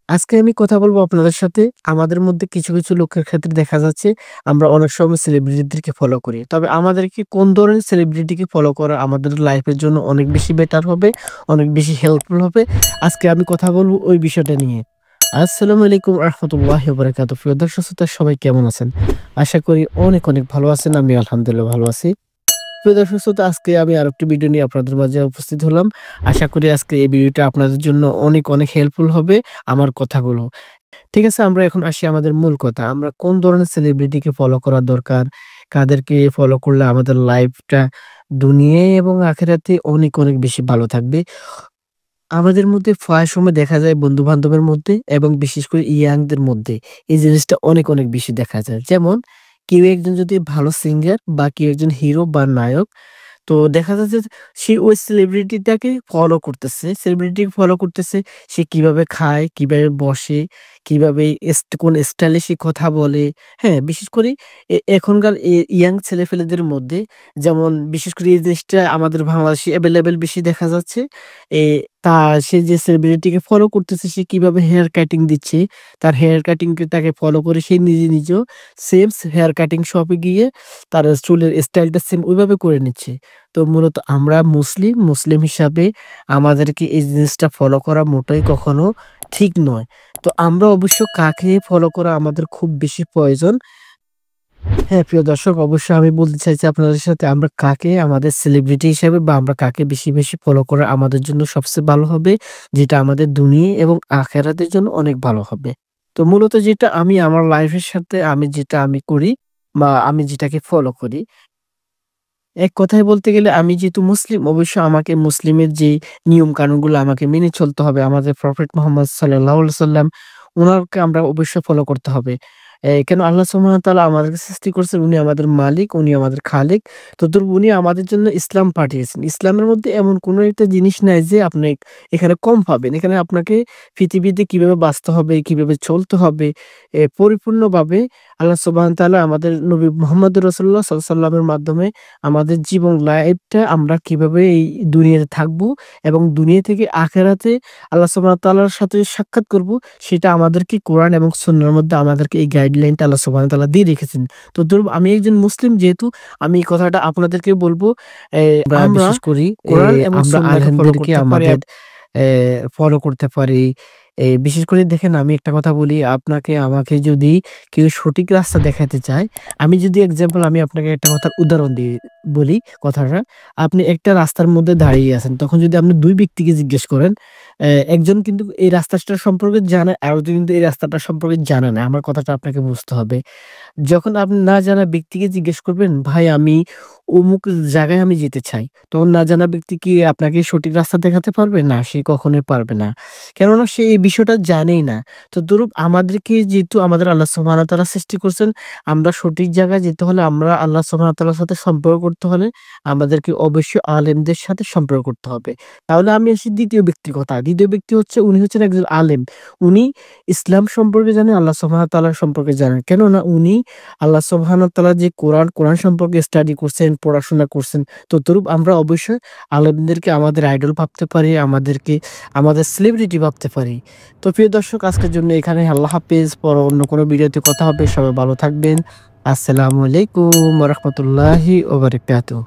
আজকে আমি কথা বলবো আপনাদের সাথে। আমাদের মধ্যে কিছু লোকের ক্ষেত্রে দেখা যাচ্ছে আমরা অনেক সময় সেলিব্রিটিদেরকে ফলো করি। তবে আমাদেরকে কোন ধরনের সেলিব্রিটিকে ফলো করা আমাদের লাইফের জন্য অনেক বেশি বেটার হবে, অনেক বেশি হেল্পফুল হবে। আজকে আমি কথা বলবো ওই বিষয়টা নিয়ে। আসসালামু আলাইকুম রাহমাতুল্লাহি ওয়া বারাকাতুহু। প্রিয় দর্শক শ্রোতা সবাই কেমন আছেন? আশা করি অনেক ভালো আছেন। আমি আলহামদুলিল্লাহ ভালো আছি। প্রিয় দর্শক শ্রোতা আজকে আমি আরেকটি ভিডিও নিয়ে আপনাদের মাঝে উপস্থিত হলাম। আশা করি আজকে এই ভিডিওটা আপনাদের জন্য অনেক হেল্পফুল হবে আমার কথাগুলো। ঠিক আছে, আমরা এখন আসি আমাদের মূল কথা। আমরা কোন ধরনের সেলিব্রিটিকে ফলো করা দরকার? কাদেরকে ফলো করলে আমাদের লাইফটা দুনিয়ায় এবং আখিরাতে অনেক বেশি ভালো থাকবে। আমাদের মধ্যে প্রায় সময় দেখা যায় বন্ধু-বান্ধবের মধ্যে এবং বিশেষ করে ইয়াংদের মধ্যে এই জিনিসটা অনেক বেশি দেখা যায়। যেমন কেউ একজন যদি ভালো সিঙ্গার বা কেউ একজন হিরো বা নায়ক, তো দেখা যাচ্ছে যে সে ওই সেলিব্রিটিটাকে ফলো করতেছে। সেলিব্রিটিকে ফলো করতেছে। সে কিভাবে খায়, কিভাবে বসে, কিভাবে কোন স্টাইলে সে কথা বলে। হ্যাঁ? বিশেষ করে এখনকার ইয়াং ছেলেফেলেদের মধ্যে যেমন বিশেষ করে এই জিনিসটা আমাদের বাংলাদেশে এভেইলেবল বেশি দেখা যাচ্ছে। এ তা সে যে সেলিব্রিটিকে ফলো করতেছে সে কিভাবে হেয়ার কাটিং দিচ্ছে, তার হেয়ার কাটিং কে তাকে ফলো করে সে নিজেও সেম হেয়ার কাটিং শপে গিয়ে তার চুলের স্টাইলটা সেম ওইভাবে করে নিচ্ছে। তো মূলত আমরা মুসলিম হিসাবে আমাদেরকে এই জিনিসটা ফলো করা মোটেই কখনো ঠিক নয়। তো আমরা অবশ্য কাকে ফলো করা আমাদের খুব বেশি প্রয়োজন। হ্যাঁ, প্রিয় দর্শক অবশ্যই আমি বলতে চাইছি আপনাদের সাথে আমরা কাকে আমাদের সেলিব্রিটি হিসেবে বা আমরা কাকে বেশি ফলো করা আমাদের জন্য সবচেয়ে ভালো হবে, যেটা আমাদের দুনিয়া এবং আখিরাতের জন্য অনেক ভালো হবে। তো মূলত যেটা আমি আমার লাইফের সাথে আমি করি বা আমি যেটাকে ফলো করি, এক কথায় বলতে গেলে আমি যেহেতু মুসলিম, অবশ্যই আমাকে মুসলিমের যে নিয়ম কানুনগুলো আমাকে মেনে চলতে হবে। আমাদের প্রফেট মুহাম্মদ সাল্লাল্লাহু আলাইহি সাল্লাম উনারকে আমরা অবশ্যই ফলো করতে হবে। কেন আল্লাহ সুবহানাহু ওয়া তাআলা আমাদেরকে সৃষ্টি করেছেন, উনি আমাদের মালিক, উনি আমাদের খালিক। উনি আমাদের জন্য ইসলাম পাঠিয়েছেন। ইসলামের মধ্যে এমন কোনো একটা জিনিস নাই যে আপনি এখানে কম পাবেন। এখানে আপনাকে পৃথিবীতে কিভাবে বাঁচতে হবে, কিভাবে চলতে হবে, পরিপূর্ণভাবে আল্লাহ সুবহানাহু ওয়া তাআলা আমাদের নবী মুহাম্মদুর রাসূলুল্লাহ সাল্লাল্লাহু আলাইহি ওয়াসাল্লামের মাধ্যমে আমাদের জীবন লাইফটা আমরা কিভাবে এই দুনিয়াতে থাকবো এবং দুনিয়া থেকে আখেরাতে আল্লাহ সুবহানাহু ওয়া তাআলার সাথে সাক্ষাৎ করব, সেটা আমাদেরকে কোরআন এবং সুন্নাহর মধ্যে আমাদেরকে এই গাইডলাইনটা আল্লাহ সুবহানাহু ওয়া তাআলা দিয়ে রেখেছেন। তো ধরুন আমি একজন মুসলিম যেহেতু আমি এই কথাটা আপনাদেরকে বলবো, আমরা বিশেষ করি কোরআন এবং আমরা সুন্নাহকে ফলো আলেমদেরকে করতে পারি। আমাদের ফলো করতে পারি। বিশেষ করে দেখেন আমি একটা কথা বলি, আপনাকে আমাকে যদি কেউ সঠিক রাস্তা দেখাতে চায়, আমি আপনাকে একটা কথার উদাহরণ দিয়ে বলি কথাটা। আপনি একটা রাস্তার মধ্যে দাঁড়িয়ে আছেন। তখন যদি আপনি ২ ব্যক্তিকে জিজ্ঞেস করেন, একজন কিন্তু এই রাস্তাটা সম্পর্কে জানে, আরেকজন কিন্তু এই রাস্তাটা সম্পর্কে জানে না। আমার কথাটা আপনাকে বুঝতে হবে। যখন আপনি না জানা ব্যক্তিকে জিজ্ঞেস করবেন, "ভাই আমি অমুক জায়গায় আমি যেতে চাই।" তখন না জানা ব্যক্তি কি আপনাকে সঠিক রাস্তা দেখাতে পারবে? না, সে কখনোই পারবে না। কেননা সে এই বিষয়টা জানেই না। তো ধরুন আমাদেরকে যেহেতু আমাদের আল্লাহ সুবহানাহু ওয়া তাআলা সৃষ্টি করছেন, আমরা সঠিক জায়গায় যেতে হলে আমরা আল্লাহ সুবহানাহু ওয়া তাআলার সাথে সম্পর্ক করতে হলে আমাদেরকে অবশ্যই আলেমদের সাথে সম্পর্ক করতে হবে। তাহলে আমি আসি ২য় ব্যক্তির কথা। ২য় ব্যক্তি হচ্ছে উনি হচ্ছেন একজন আলেম। উনি ইসলাম সম্পর্কে জানেন, আল্লাহ সুবহানাহু ওয়া তাআলা সম্পর্কে জানেন। কেননা উনি আল্লাহ সুবহানাহু ওয়া তাআলা যে কোরআন সম্পর্কে স্টাডি করছেন, পড়াশোনা করছেন। তদ্রূপ আমরা অবশ্যই আলেমদেরকে আমাদের আইডল ভাবতে পারি, আমাদের সেলিব্রিটি ভাবতে পারি। তো প্রিয় দর্শক আজকের জন্য এখানে আল্লাহ হাফেজ। অন্য কোনো ভিডিওতে কথা হবে। সবাই ভালো থাকবেন। আসসালামু আলাইকুম ওয়া রাহমাতুল্লাহি ওয়া বারাকাতুহু।